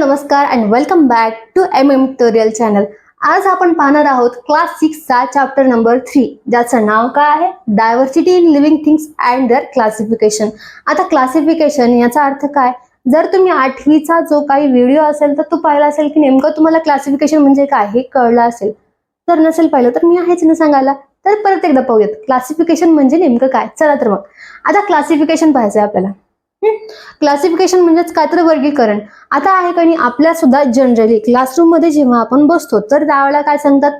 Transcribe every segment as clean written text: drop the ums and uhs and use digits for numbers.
नमस्कार and welcome back to tutorial channel. आज आपण पाहणार आहोत क्लास 6 चा चॅप्टर नंबर 3, ज्याचं नाव काय आहे, diversity in living things and their classification. आता क्लासिफिकेशन याचा अर्थ काय? जर तुम्ही 8वीचा जो काही व्हिडिओ असेल तर तो पाहिला असेल की नेमकं तुम्हाला क्लासिफिकेशन म्हणजे काय हे कळलं असेल. तर नसेल पाहिलं तर मी आहेच ना सांगायला. तर परत एकदा पाहूयात क्लासिफिकेशन म्हणजे नेमकं काय. चला तर मग आता क्लासिफिकेशन पाहायचं आपल्याला. क्लासिफिकेशन म्हणजेच काय तर वर्गीकरण. आता आहे का नाही, आपल्या सुद्धा जनरली क्लासरूम मध्ये जेव्हा आपण बसतो तर त्यावेळेला काय सांगतात,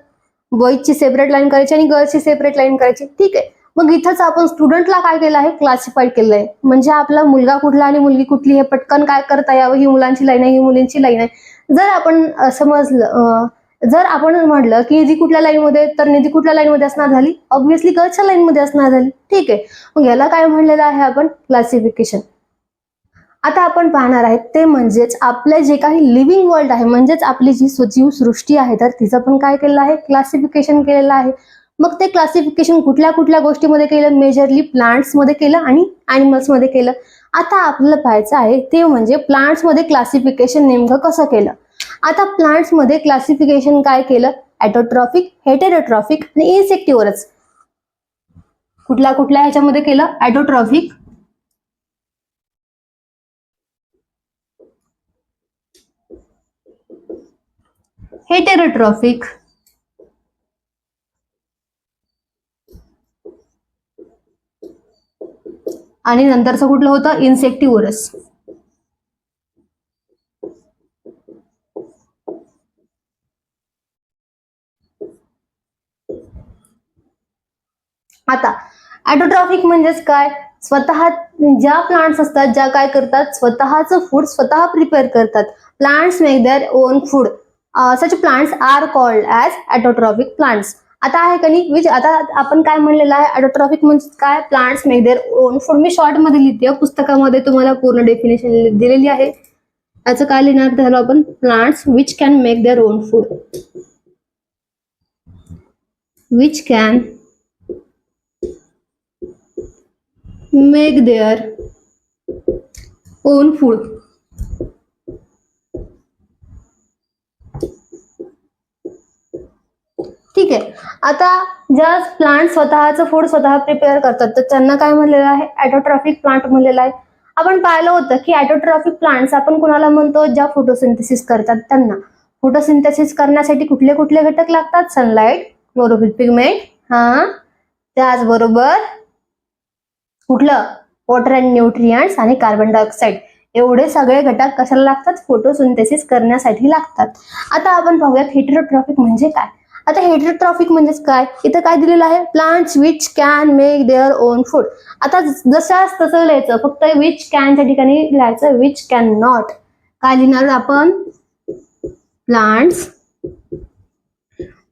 बॉईजची सेपरेट लाईन करायची आणि गर्ल्सची सेपरेट लाईन करायची. ठीक आहे, मग इथंच आपण स्टुडंटला काय केलं आहे, क्लासिफाईड केलं आहे. म्हणजे आपला मुलगा कुठला आणि मुलगी कुठली हे पटकन काय करता यावं, ही मुलांची लाईन आहे ही मुलींची लाईन आहे. जर आपण समजलं, जर आपण म्हटलं की निधी कुठल्या लाईन मध्ये, तर निधी कुठल्या लाईन मध्ये असणार झाली, ऑब्व्हियसली गर्ल्सच्या लाईन मध्ये असणार झाली. ठीक आहे, मग याला काय म्हणलेलं आहे आपण, क्लासिफिकेशन. आता आपण पाहणार आहेत ते म्हणजेच आपले जे काही लिव्हिंग वर्ल्ड आहे, म्हणजेच आपली जी सजीव सृष्टी आहे, तर तिचं पण काय केलेलं आहे, क्लासिफिकेशन केलेलं आहे. मग ते क्लासिफिकेशन कुठल्या कुठल्या गोष्टीमध्ये केलं, मेजरली प्लांट्स मध्ये केलं आणि ॲनिमल्स मध्ये केलं. आता आपल्याला पाहायचं आहे ते म्हणजे प्लांट्स मध्ये क्लासिफिकेशन नेमकं कसं केलं. आता प्लांट्स मध्ये क्लासिफिकेशन काय केलं, ऑटोट्रॉफिक, हेटेरोट्रॉफिक आणि इन्सेक्टिव्हरच. कुठल्या कुठल्या ह्याच्यामध्ये केलं, ऑटोट्रॉफिक, हेटेरोट्रॉफिक आणि नंतरचं कुठलं होतं, इन्सेक्टिव्हरस. आता ऑटोट्रॉफिक म्हणजेच काय, स्वतः ज्या प्लांट्स असतात ज्या काय करतात, स्वतःचं फूड स्वतः प्रिपेअर करतात. Plants make their own food. Such plants are called as autotrophic plants. आता आहे का नाही, विच आता आपण काय म्हणलेलं आहे, ऑटोट्रॉफिक म्हणजे काय, plants make their own food. Me short मध्ये लिहिते, पुस्तकामध्ये तुम्हाला पूर्ण डेफिनेशन दिलेली आहे. याचं काय लिहिणार झालं आपण, plants which can make their own food, which can make their own food. ठीक आहे, आता ज्या प्लांट स्वतःचं फूड स्वतः प्रिपेअर करतात तर त्यांना काय म्हणलेलं आहे, ऑटोट्रॉफिक प्लांट म्हणलेलं आहे. आपण पाहिलं होतं की ऑटोट्रॉफिक प्लांट्स आपण कुणाला म्हणतो, ज्या फोटोसिंथेसिस करतात त्यांना. फोटोसिंथेसिस करण्यासाठी कुठले कुठले घटक लागतात, सनलाइट, क्लोरोफिल पिगमेंट, त्याचबरोबर कुठलं, वॉटर अँड न्यूट्रियंट्स आणि कार्बन डायऑक्साईड. एवढे सगळे घटक कशाला लागतात, फोटोसिंथेसिस करण्यासाठी लागतात. आता आपण पाहूयात हेटेरोट्रॉफिक म्हणजे काय. आता हेटेरोट्रॉफिक म्हणजेच काय, इथं काय दिलेलं आहे, plants which can make their own food. आता जशाच तसं लिहायचं, फक्त विच कॅनच्या ठिकाणी लिहायचं विच कॅन नॉट. काय लिहिणार आपण, प्लांट्स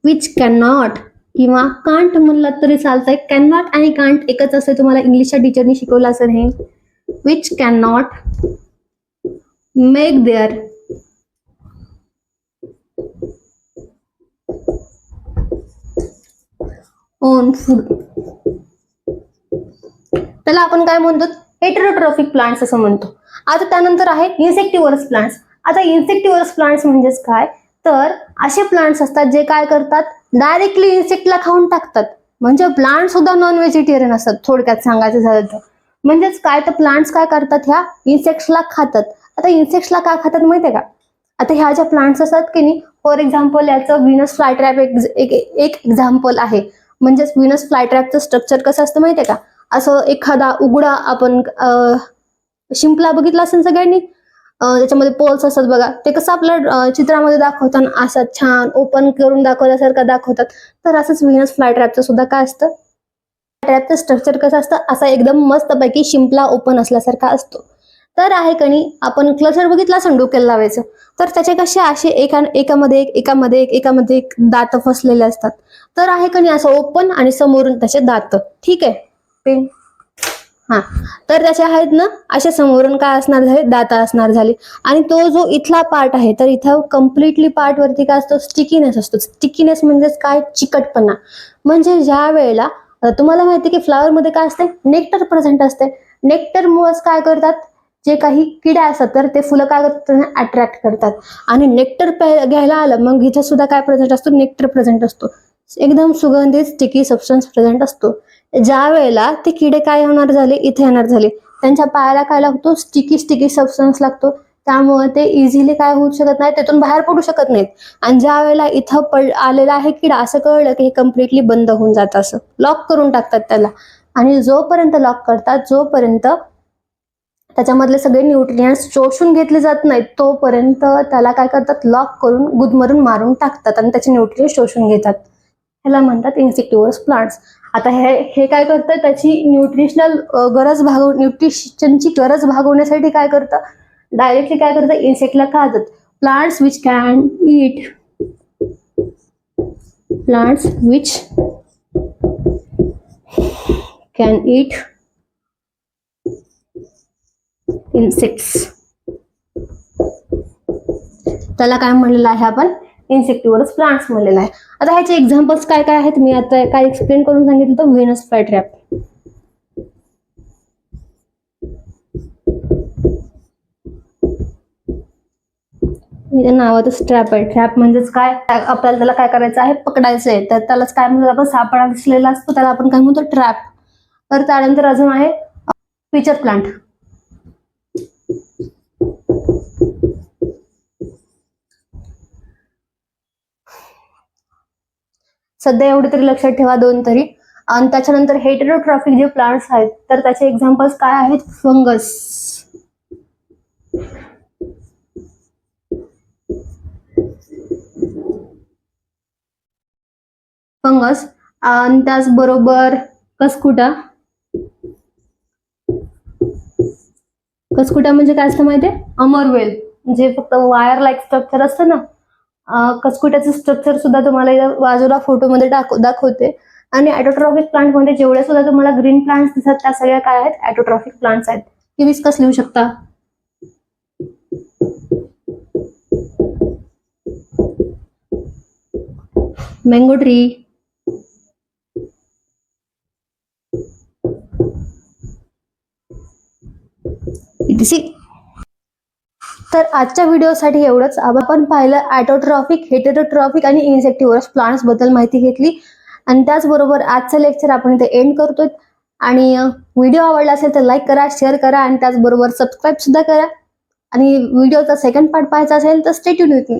विच कॅन नॉट, किंवा कांट म्हणलं तरी चालतंय. कॅन नॉट आणि कांट एकच असते, तुम्हाला इंग्लिशच्या टीचरनी शिकवलं असेल हे. Which can not make their own food. त्याला आपण काय म्हणतो, हेटेरोट्रॉफिक प्लांट्स असं म्हणतो. आता त्यानंतर आहे इन्सेक्टिव्हरस प्लांट्स. आता इन्सेक्टिव्हरस प्लांट्स म्हणजेच काय, तर असे प्लांट्स असतात जे काय करतात, डायरेक्टली इन्सेक्टला खाऊन टाकतात. म्हणजे प्लांट सुद्धा नॉन व्हेजिटेरियन असतात, थोडक्यात सांगायचं झालं तर. म्हणजेच काय, तर प्लांट्स काय करतात, ह्या इन्सेक्ट्सला खातात. आता इन्सेक्ट्सला काय खातात माहितीये का, आता ह्या ज्या प्लांट्स असतात की नाही, फॉर एक्झाम्पल याचं व्हीनस फ्लायट्रॅप एक एक्झाम्पल आहे. म्हणजेच व्हीनस फ्लायट्रॅपचं स्ट्रक्चर कसं असतं माहितीये का, असं एखादा उघडा, आपण शिंपला बघितला असेल सगळ्यांनी, त्याच्यामध्ये पोल्स असतात बघा, ते कसं आपल्या चित्रामध्ये दाखवताना असं छान ओपन करून दाखवल्यासारखं दाखवतात. तर असंच व्हीनस फ्लायट्रॅपचं सुद्धा काय असतं, ट्रॅपचं स्ट्रक्चर कसं असतं, असा एकदम मस्तपैकी शिंपला ओपन असल्यासारखा असतो. तर आहे का नाही, आपण क्लचर बघितला असेल डोक्याला लावायचं, तर त्याचे कसे असे एकामध्ये एक दात फसलेले असतात. तर आहे का नाही, असं ओपन आणि समोरून त्याचे दात. ठीक आहे, पेन, हा, तर त्याचे आहेत ना अशा समोरून काय असणार झाले, दात असणार झाले. आणि तो जो इथला पार्ट आहे, तर इथं कम्प्लिटली पार्ट वरती काय असतो, स्टिकीनेस असतो. स्टिकीनेस म्हणजेच काय, चिकटपणा. म्हणजे ज्या वेळेला तुम्हाला माहिती की फ्लावर मध्ये काय असते, नेक्टर प्रेझेंट असते. नेक्टर मुळेच काय करतात, जे काही किडे असतात तर ते फुलं काय करतात, अट्रॅक्ट करतात. आणि नेक्टर घ्यायला आलं मग इथं सुद्धा काय प्रेझेंट असतो, नेक्टर प्रेझेंट असतो. एकदम सुगंधित स्टिकी सबस्टन्स प्रेझेंट असतो. ज्या वेळेला ते किडे काय होणार झाले, इथे येणार झाले, त्यांच्या पायाला काय लागतो, स्टिकी सबस्टन्स लागतो. त्यामुळे ते इझिली काय होऊ शकत नाही, त्यातून बाहेर पडू शकत नाहीत. आणि ज्या वेळेला इथं आलेला आहे किडा, असं कळलं की हे कम्प्लिटली बंद होऊन जातं, असं लॉक करून टाकतात त्याला. आणि जोपर्यंत लॉक करतात, जोपर्यंत त्याच्यामधले सगळे न्यूट्रिएंट्स शोषून घेतले जात नाहीत, तोपर्यंत त्याला काय करतात, लॉक करून गुदमरून मारून टाकतात आणि त्याचे न्यूट्रिएंट्स शोषून घेतात. ह्याला म्हणतात इन्सेक्टिव्हरस प्लांट्स. आता हे काय करतं, त्याची न्यूट्रिशनची गरज भागवण्यासाठी काय करतं, डायरेक्टली काय करतं, इन्सेक्टला खातात. Plants which can eat insects. त्याला काय म्हणलेलं आहे आपण, इन्सेक्टिव्हरस प्लांट्स म्हणलेलं आहे. आता ह्याचे एक्झाम्पल्स काय काय आहेत, मी आता काय एक्सप्लेन करून सांगितलं तर व्हेनस फ्लायट्रॅप. नावातच ट्रॅप आहे. ट्रॅप म्हणजेच काय, आपल्याला त्याला काय करायचं आहे, पकडायचं आहे. तर त्यालाच काय म्हणतात आपण, सापळा दिसलेला असतो त्याला आपण काय म्हणतो, ट्रॅप. तर त्यानंतर अजून आहे पिचर प्लांट. सध्या एवढे तरी लक्षात ठेवा, 2 तरी. आणि त्याच्यानंतर हेटेरोट्रॉफिक जे प्लांट्स आहेत तर त्याचे एक्झाम्पल्स काय आहेत, फंगस. आणि त्याचबरोबर कसकुटा. कसकुटा म्हणजे काय असतं माहितीये, अमरवेल, जे फक्त वायर लाईक स्ट्रक्चर असतं ना. कसकुट्याचं स्ट्रक्चर सुद्धा तुम्हाला बाजूला फोटोमध्ये दाखवते. आणि ॲटोट्रॉफिक प्लांट मध्ये जेवढे सुद्धा तुम्हाला ग्रीन प्लांट्स दिसतात त्या सगळ्या काय आहेत, ॲटोट्रॉफिक प्लांट्स आहेत. हिबिस्कस लिहू शकता. Mango tree. तर आजच्या व्हिडिओसाठी एवढंच. आपण पाहिलं ॲटोट्रॉफिक, हेटेरोट्रॉफिक आणि इन्सेक्टिव्हरस प्लांट्स बद्दल माहिती घेतली. आणि त्याचबरोबर आजचं लेक्चर आपण इथे एंड करतोय. आणि व्हिडिओ आवडला असेल तर लाईक करा, शेअर करा आणि त्याचबरोबर सबस्क्राईब सुद्धा करा. आणि व्हिडिओचा सेकंड पार्ट पाहायचा असेल तर स्टे ट्यून विथ मी.